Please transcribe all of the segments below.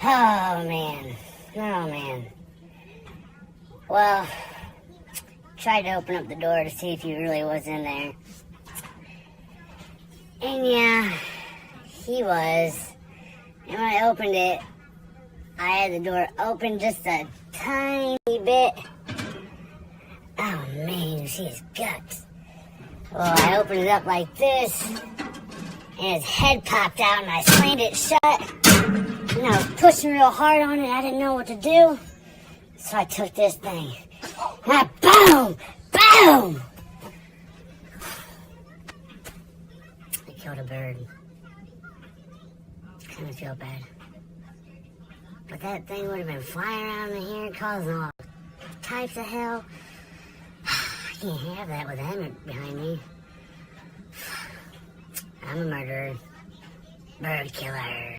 Oh, man. Oh, man. Well, tried to open up the door to see if he really was in there. And yeah, he was. And when I opened it, I had the door open just a tiny bit. Oh, man, you see his guts. Well, I opened it up like this, and his head popped out, and I slammed it shut. And I was pushing real hard on it. I didn't know what to do. So I took this thing. And I boom! Boom! I killed a bird. Kind of feel bad. But that thing would have been flying around in here causing all types of hell. I can't have that with him behind me. I'm a murderer. Bird killer.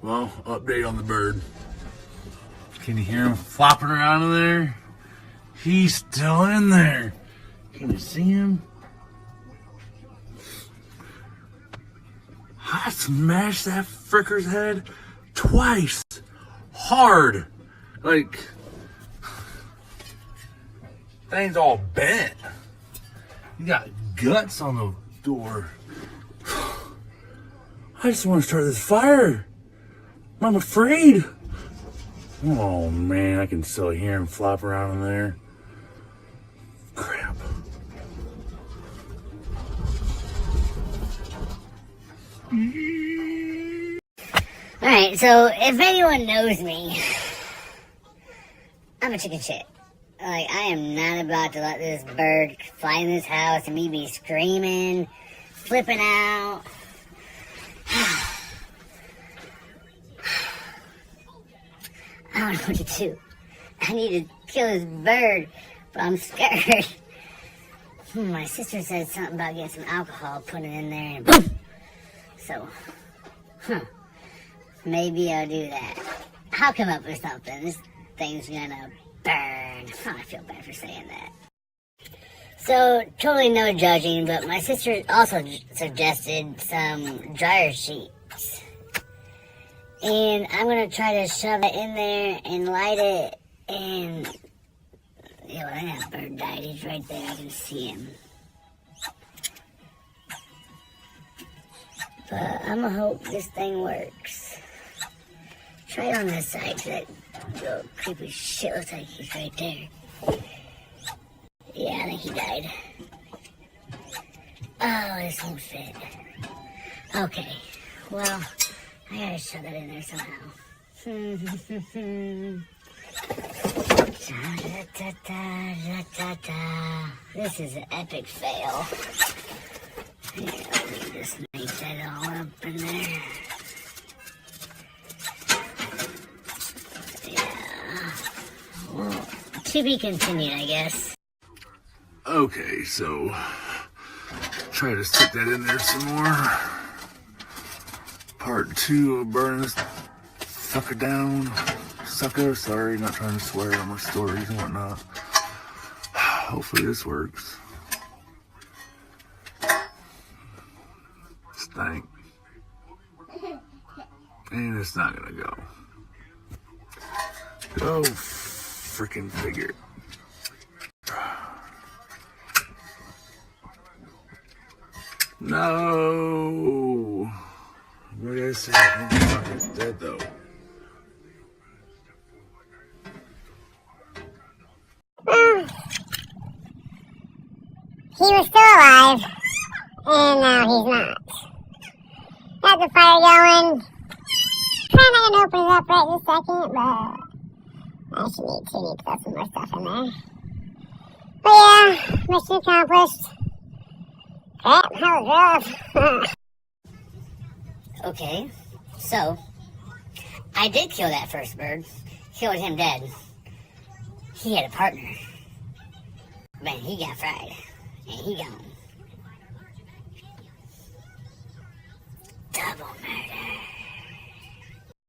Well, update on the bird. Can you hear him flopping around in there? He's still in there. Can you see him? I smashed that fricker's head twice. Hard. Like, thing's all bent. You got guts on the door. I just want to start this fire. I'm afraid. Oh man, I can still hear him flop around in there. Crap. Alright, so if anyone knows me, I'm a chicken shit. Like, I am not about to let this bird fly in this house and me be screaming, flipping out. I don't know what to do. I need to kill this bird, but I'm scared. My sister said something about getting some alcohol, putting it in there, and boom! So, maybe I'll do that. I'll come up with something. This thing's gonna burn. Oh, I feel bad for saying that. So, totally no judging, but my sister also suggested some dryer sheets. And I'm gonna try to shove it in there and light it, and yeah, well, that bird died. He's right there. I can see him. But I'm gonna hope this thing works. Try it on this side, that little creepy shit looks like he's right there. Yeah, I think he died. Oh, this won't fit. Okay, well, I gotta shove that in there somehow. This is an epic fail. Yeah, let me just make that all up in there. Yeah. Well, to be continued, I guess. Okay, so try to stick that in there some more. Part 2 of burning this sucker down. Sucker, sorry, not trying to swear on my stories and whatnot. Hopefully this works. Stank. And it's not gonna go. Go freaking figure. No. What did I say? It's dead though. He was still alive, and now he's not. Got the fire going. Kinda gonna open it up right this second, but I should need to put some more stuff in there. But yeah, mission accomplished. Crap, that was rough. Okay, so I did kill that first bird. Killed him dead. He had a partner. Man, he got fried. And he gone. Double